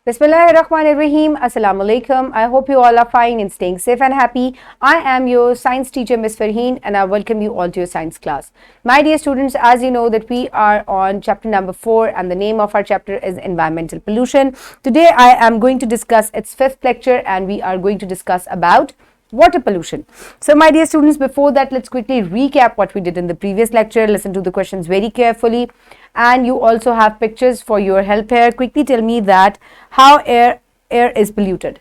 Bismillahirrahmanirrahim. Assalamu alaikum. I hope you all are fine and staying safe and happy. I am your science teacher, Miss Farheen, and I welcome you all to your science class. My dear students, as you know that we are on chapter number 4 and the name of our chapter is environmental pollution. Today I am going to discuss its 5th lecture and we are going to discuss about water pollution. So my dear students, before that, let's quickly recap what we did in the previous lecture. Listen to the questions very carefully, and you also have pictures for your help here. Quickly tell me that how air is polluted.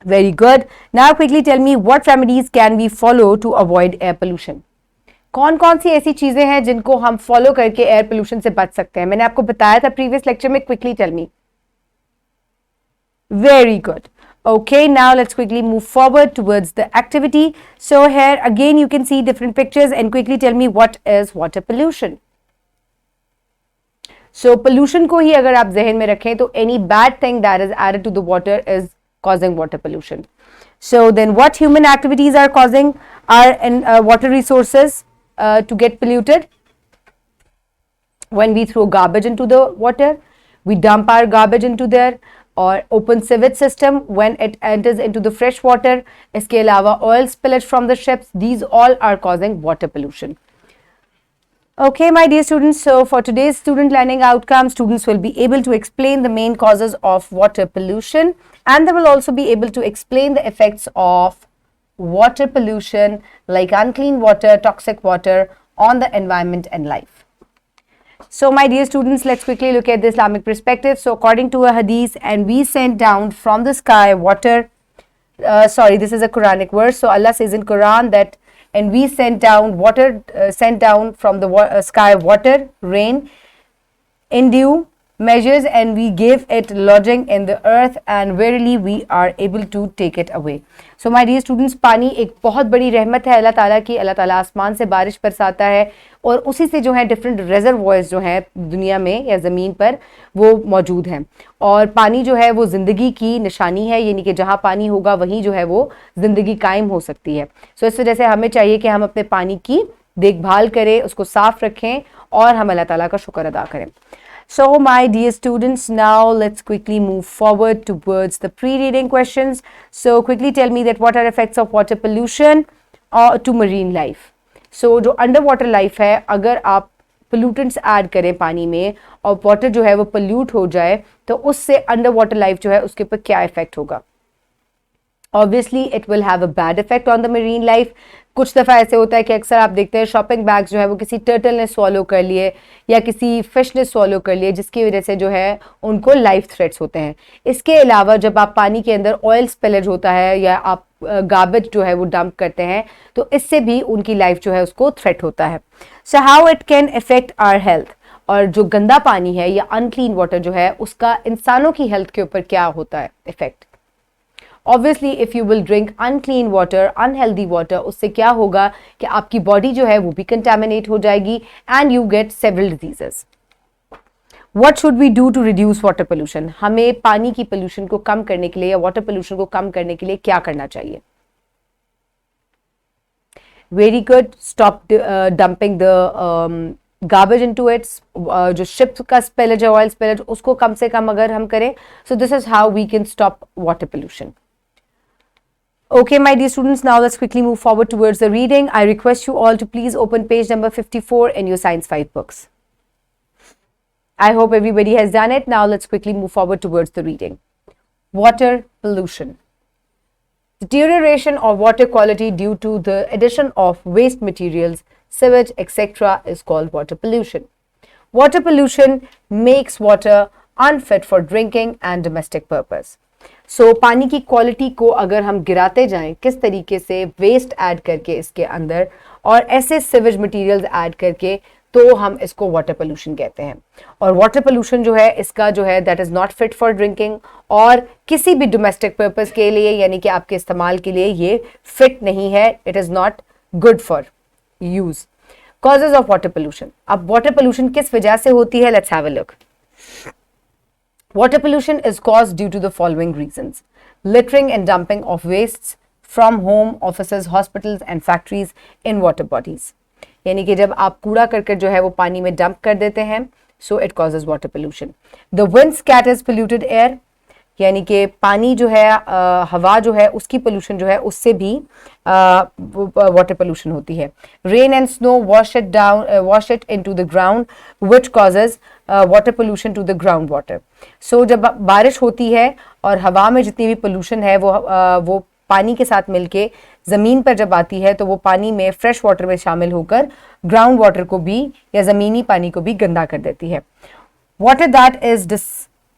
Very good. Now quickly tell me what remedies can we follow to avoid air pollution. कौन कौन सी ऐसी चीजें हैं जिनको हम follow करके air pollution से बच सकते हैं? मैंने आपको बताया था प्रीवियस लेक्चर में. Quickly tell me. Very good. Okay, now let's quickly move forward towards the activity. So here again you can see different pictures and quickly tell me what is water pollution. So pollution को ही अगर आप ज़हन में रखें तो any bad thing that is added to the water is causing water pollution. So then what human activities are causing our water resources to get polluted? When we throw garbage into the water, we dump our garbage into there, or open sewage system when it enters into the fresh water. इसके अलावा oil spillage from the ships, these all are causing water pollution. Okay, my dear students, so for today's student learning outcome, students will be able to explain the main causes of water pollution, and they will also be able to explain the effects of water pollution like unclean water, toxic water on the environment and life. So my dear students, let's quickly look at the Islamic perspective. So according to a hadith, and we sent down from the sky water, this is a Quranic verse. So Allah says in Quran that, and we sent down water, sent down from the sky water, rain, in due measures, and we gave it lodging in the earth, and verily we are able to take it away. So my dear students, पानी एक बहुत बड़ी रहमत है अल्लाह ताला की. अल्लाह ताला आसमान से बारिश बरसाता है और उसी से जो है डिफरेंट रिजर्वॉयर्स जो हैं दुनिया में या ज़मीन पर वो मौजूद हैं, और पानी जो है वो ज़िंदगी की निशानी है, यानी कि जहाँ पानी होगा वहीं जो है वो ज़िंदगी कायम हो सकती है. सो इस वजह से हमें चाहिए कि हम अपने पानी की देखभाल करें, उसको साफ़ रखें और हम अल्लाह ताला का शुक्र अदा करें. So my dear students, now let's quickly move forward towards the pre-reading questions. So quickly tell me that what are effects of water pollution to marine life. So जो underwater life है, अगर आप pollutants add करें पानी में और water जो है वो pollute हो जाए तो उससे underwater life जो है उसके ऊपर क्या effect होगा? Obviously it will have a bad effect on the marine life. कुछ दफ़ा ऐसे होता है कि अक्सर आप देखते हैं शॉपिंग बैग्स जो है वो किसी टर्टल ने स्वॉलो कर लिए या किसी फिश ने स्वॉलो कर लिए, जिसकी वजह से जो है उनको लाइफ थ्रेट्स होते हैं. इसके अलावा जब आप पानी के अंदर ऑयल स्पिलेज होता है या आप गार्बेज जो है वो डंप करते हैं तो इससे भी उनकी लाइफ जो है उसको थ्रेट होता है. So how it can affect our health, और जो गंदा पानी है या अनक्लीन वाटर जो है उसका इंसानों की हेल्थ के ऊपर क्या होता है effect? Obviously, if you will drink unclean water, unhealthy water, उससे क्या होगा कि आपकी बॉडी जो है वो भी contaminate हो जाएगी and you get several diseases. What should we do to reduce water pollution? हमें पानी की pollution को कम करने के लिए या water pollution को कम करने के लिए क्या करना चाहिए? Very good. Stop dumping the garbage into it. जो ships का spillage है, oil spillage, उसको कम से कम अगर हम करें, so this is how we can stop water pollution. Okay, my dear students, now let's quickly move forward towards the reading. I request you all to please open page number 54 in your Science 5 books. I hope everybody has done it. Now let's quickly move forward towards the reading. Water pollution. Deterioration of water quality due to the addition of waste materials, sewage, etc. is called water pollution. Water pollution makes water unfit for drinking and domestic purpose. So पानी की quality को अगर हम गिराते जाएं किस तरीके से वेस्ट ऐड करके इसके अंदर और ऐसे सिवेज मटेरियल्स ऐड करके, तो हम इसको वाटर पोल्यूशन कहते हैं. और वाटर पोल्यूशन जो है इसका जो है that is not fit for drinking और किसी भी डोमेस्टिक पर्पस के लिए यानी कि आपके इस्तेमाल के लिए ये फिट नहीं है. It is not good for use. Causes of water pollution. अब वाटर पोल्यूशन किस वजह से होती है? Let's have a look. Water pollution is caused due to the following reasons: littering and dumping of wastes from home, offices, hospitals and factories in water bodies. यानी कि जब आप कूड़ा करकट जो है वो पानी में डंप कर देते हैं, so it causes water pollution. The wind scatters polluted air, यानी कि पानी जो है हवा जो है उसकी पोल्यूशन जो है उससे भी वाटर पोल्यूशन होती है. Rain and snow wash it into the ground which causes water pollution to the ground water. So जब बारिश होती है और हवा में जितनी भी पोल्यूशन है वो पानी के साथ मिलके ज़मीन पर जब आती है तो वो पानी में फ्रेश वाटर में शामिल होकर ग्राउंड वाटर को भी या ज़मीनी पानी को भी गंदा कर देती है. Water that is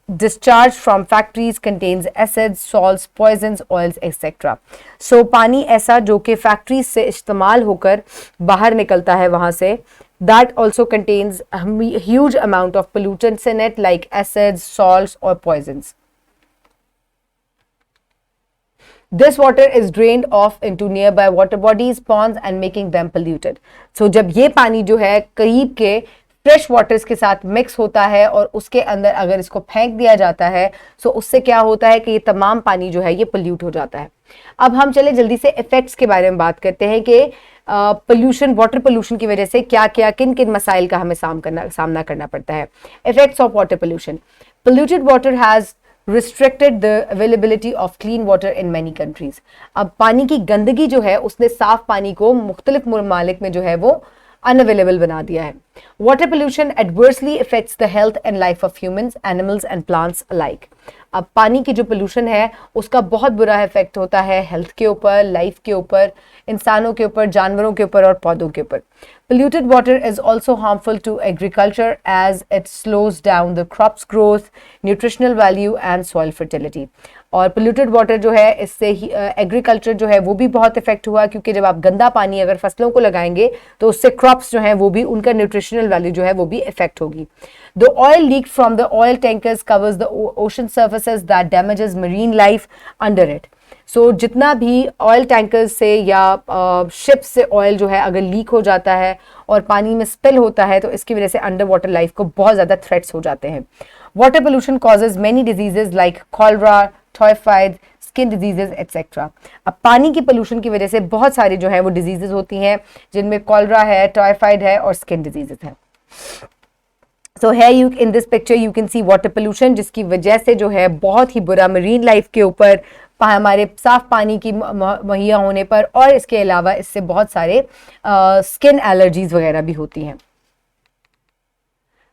discharge from factories contains acids, salts, poisons, oils, etc. So पानी ऐसा जो कि फैक्ट्रीज से इस्तेमाल होकर बाहर निकलता है वहाँ से, that also contains a huge amount of pollutants in it like acids, salts or poisons. This water is drained off into nearby water bodies, ponds and making them polluted. So जब ये पानी जो है करीब के फ्रेश वाटर्स के साथ mix होता है और उसके अंदर अगर इसको फेंक दिया जाता है तो उससे क्या होता है कि ये तमाम पानी जो है ये पोल्यूट हो जाता है. अब हम चले जल्दी से इफेक्ट्स के बारे में बात करते हैं कि पोल्यूशन, वाटर पोल्यूशन की वजह से क्या क्या किन किन मसाइल का हमें सामना करना पड़ता है. Effects of water pollution. Polluted water has restricted the availability of clean water in many countries. अब पानी की गंदगी जो है उसने साफ पानी को मुख्तलिफ ममालिक में जो है वो unavailable बना दिया है. Water pollution adversely affects the health and life of humans, animals and plants alike. अब पानी की जो पोल्यूशन है उसका बहुत बुरा इफेक्ट होता है हेल्थ के ऊपर, लाइफ के ऊपर, इंसानों के ऊपर, जानवरों के ऊपर और पौधों के ऊपर. Polluted water is also harmful to agriculture as it slows down the crops growth, nutritional value and soil fertility. और पोल्यूटेड वाटर जो है इससे एग्रीकल्चर जो है वो भी बहुत इफेक्ट हुआ क्योंकि जब आप गंदा पानी अगर फसलों को लगाएंगे तो उससे क्रॉप्स जो हैं वो भी उनका न्यूट्रिशनल वैल्यू जो है वो भी इफेक्ट होगी. The oil leak from the oil tankers covers the ocean surfaces that damages marine life under it. So जितना भी ऑयल टैंकर्स से या शिप से ऑयल जो है अगर लीक हो जाता है और पानी में स्पिल होता है तो इसकी वजह से अंडर वाटर लाइफ को बहुत ज़्यादा थ्रेट्स हो जाते हैं. Water pollution causes many diseases like cholera, typhoid, skin diseases etcetera. अब पानी की पोल्यूशन की वजह से बहुत सारी जो है वो डिजीजेज होती हैं जिनमें कॉलरा है, टाइफाइड है और स्किन डिजीजेज है. सो है you in this picture you can see water pollution जिसकी वजह से जो है बहुत ही बुरा मरीन लाइफ के ऊपर, हमारे साफ पानी की मुहैया होने पर और इसके अलावा इससे बहुत सारे स्किन एलर्जीज वगैरह भी होती हैं.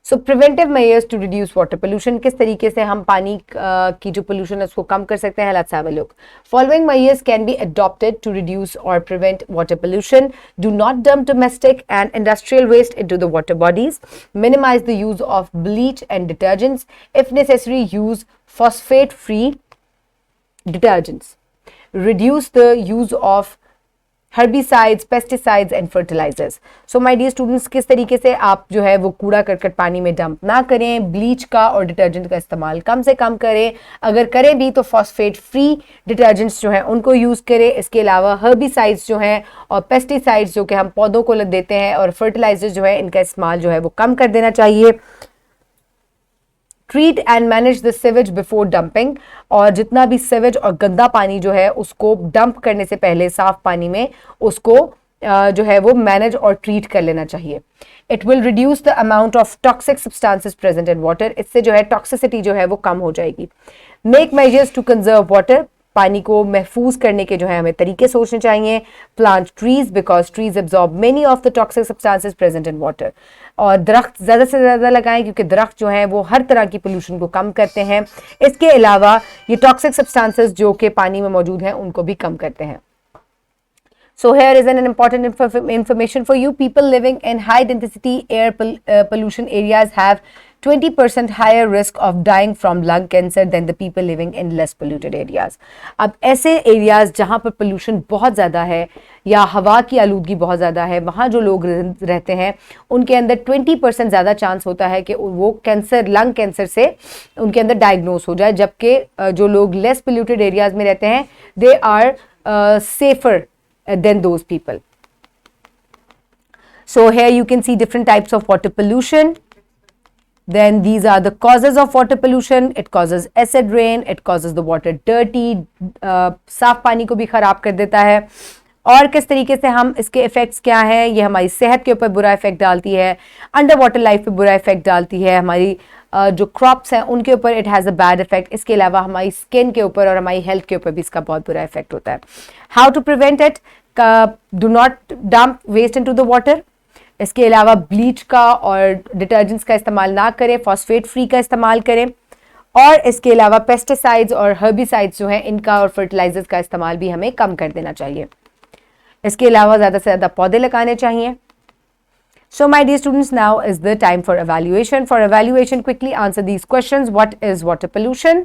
So preventive measures to reduce water pollution. किस तरीके से हम पानी की जो पोल्यूशन है उसको कम कर सकते हैं. Let's have a look. Following measures can be adopted to reduce और prevent water pollution. Do not dump domestic and industrial waste into the water bodies. Minimise the use of bleach and detergents. If necessary use phosphate free detergents. Reduce the use of herbicides, pesticides and fertilizers. So my dear students, किस तरीके से आप जो है वो कूड़ा करकट पानी में डंप ना करें, ब्लीच का और डिटर्जेंट का इस्तेमाल कम से कम करें. अगर करें भी तो फॉस्फेट फ्री डिटर्जेंट्स जो हैं उनको यूज़ करें. इसके अलावा हर्बिसाइड्स जो हैं और पेस्टिसाइड्स जो कि हम पौधों को देते हैं और फर्टिलाइजर्स जो है इनका इस्तेमाल जो है वो कम कर देना चाहिए. Treat and manage the sewage before dumping. और जितना भी सीवेज और गंदा पानी जो है उसको डंप करने से पहले साफ पानी में उसको जो है वो मैनेज और ट्रीट कर लेना चाहिए. It will reduce the amount of toxic substances present in water. इससे जो है टॉक्सिसिटी जो है वो कम हो जाएगी. Make measures to conserve water. पानी को महफूज करने के जो है हमें तरीके सोचने चाहिए. Plant trees because trees absorb many of the toxic substances present in water. और दरख्त ज़्यादा से ज़्यादा लगाएं क्योंकि दरख्त जो है वो हर तरह की पोल्यूशन को कम करते हैं. इसके अलावा ये टॉक्सिक सब्सटेंसेस जो कि पानी में मौजूद हैं उनको भी कम करते हैं. So here is an important information for you. People living in high density air pollution areas have 20% higher risk of dying from lung cancer than the people living in less polluted areas. अब ऐसे areas जहाँ पर pollution बहुत ज़्यादा है या हवा की आलूदगी बहुत ज़्यादा है वहाँ जो लोग रहते हैं उनके अंदर 20% ज़्यादा चांस होता है कि वो कैंसर, लंग कैंसर से उनके अंदर डायग्नोस हो जाए. जबकि जो लोग लेस पोल्यूटेड एरियाज में रहते हैं they are safer than those people. So here you can see different types of water pollution. Then these are the causes of water pollution. It causes acid rain. It causes the water dirty. साफ पानी को भी खराब कर देता है. और किस तरीके से हम इसके इफेक्ट्स क्या हैं, ये हमारी सेहत के ऊपर बुरा इफेक्ट डालती है, अंडर वाटर लाइफ पे बुरा इफेक्ट डालती है, हमारी जो क्रॉप्स हैं उनके ऊपर it has a bad effect, इसके अलावा हमारी स्किन के ऊपर और हमारी हेल्थ के ऊपर भी इसका बहुत बुरा इफेक्ट होता है. How to prevent it? Do not dump waste into the water. इसके अलावा ब्लीच का और डिटर्जेंट्स का इस्तेमाल ना करें, फॉस्फेट फ्री का इस्तेमाल करें, और इसके अलावा पेस्टिसाइड्स और हर्बिसाइड्स जो हैं इनका और फर्टिलाइजर्स का इस्तेमाल भी हमें कम कर देना चाहिए. इसके अलावा ज़्यादा से ज़्यादा पौधे लगाने चाहिए. So my dear students, now is the time for evaluation. For evaluation, quickly answer these questions. What is water pollution?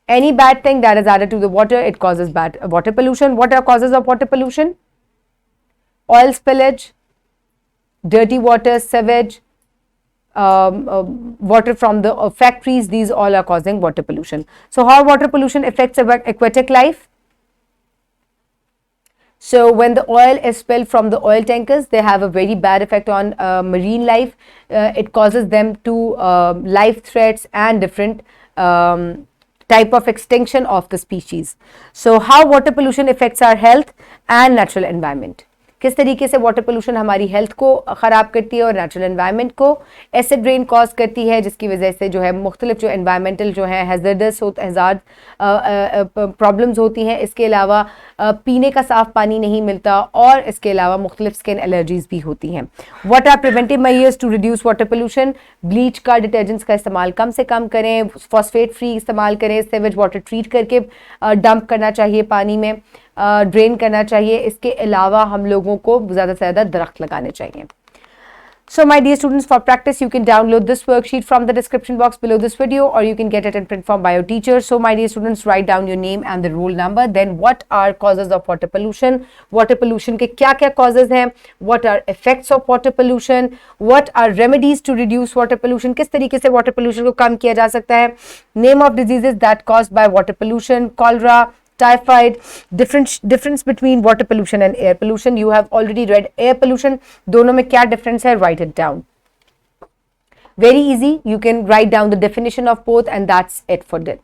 Any bad thing that is added to the water, it causes bad water pollution. What are causes of water pollution? Oil spillage, dirty water, sewage, water from the factories, these all are causing water pollution. So how water pollution affects aquatic life? So when the oil is spilled from the oil tankers, they have a very bad effect on marine life. It causes them to life threats and different type of extinction of the species. So how water pollution affects our health and natural environment? किस तरीके से water pollution हमारी health को ख़राब करती है और natural environment को. एसिड रेन कॉज करती है, जिसकी वजह से जो है मुख्तलिफ जो एनवायरमेंटल जो है हैज़ार्डस प्रॉब्लम्स होती हैं. इसके अलावा पीने का साफ़ पानी नहीं मिलता और इसके अलावा मुख्तलिफ स्किन एलर्जीज भी होती हैं. What are preventive measures to reduce water pollution? Bleach का, डिटर्जेंट्स का इस्तेमाल कम से कम करें, फॉस्फेट फ्री इस्तेमाल करें, सेवेज वाटर ट्रीट करके डंप करना चाहिए पानी में, ड्रेन करना चाहिए. इसके अलावा हम लोगों को ज़्यादा से ज़्यादा दरख्त लगाने चाहिए. So my dear students, for practice you can download this worksheet from the description box below this video, or you can get it in print form by your teacher. So my dear students, write down your name and the roll number. Then what are causes of water pollution? Water pollution के क्या क्या causes हैं? What are effects of water pollution? What are remedies to reduce water pollution? किस तरीके से water pollution को कम किया जा सकता है? Name of diseases that caused by water pollution: cholera, typhoid. Difference between water pollution and air pollution. You have already read air pollution. दोनों में क्या difference है? Write it down. Very easy. You can write down the definition of both, and that's it for that.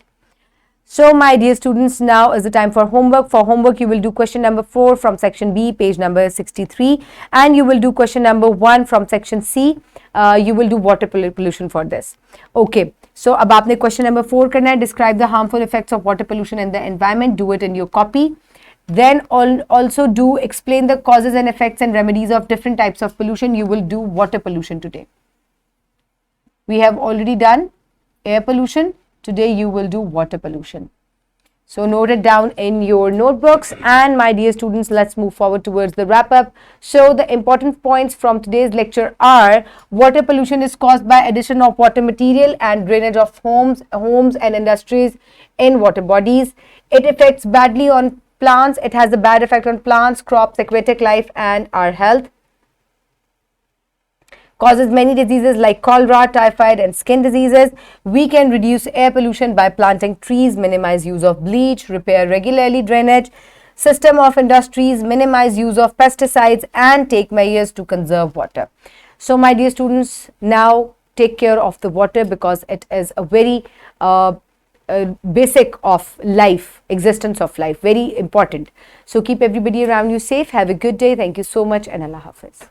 So my dear students, now is the time for homework. For homework, you will do question number 4 from section B, page number 63, and you will do question number 1 from section C. You will do water pollution for this. Okay. So अब आपने question number 4 करना है. Describe the harmful effects of water pollution in the environment. Do it in your copy. Then also do explain the causes and effects and remedies of different types of pollution. You will do water pollution today. We have already done air pollution. Today you will do water pollution. So note it down in your notebooks, and my dear students, let's move forward towards the wrap up. So the important points from today's lecture are: water pollution is caused by addition of water material and drainage of homes and industries in water bodies. It affects badly on plants. It has a bad effect on plants, crops, aquatic life and our health. Causes many diseases like cholera, typhoid and skin diseases. We can reduce air pollution by planting trees, minimize use of bleach, repair regularly drainage system of industries, minimize use of pesticides and take measures to conserve water. So my dear students, now take care of the water because it is a very basic of life, existence of life, very important. So keep everybody around you safe. Have a good day. Thank you so much and Allah Hafiz.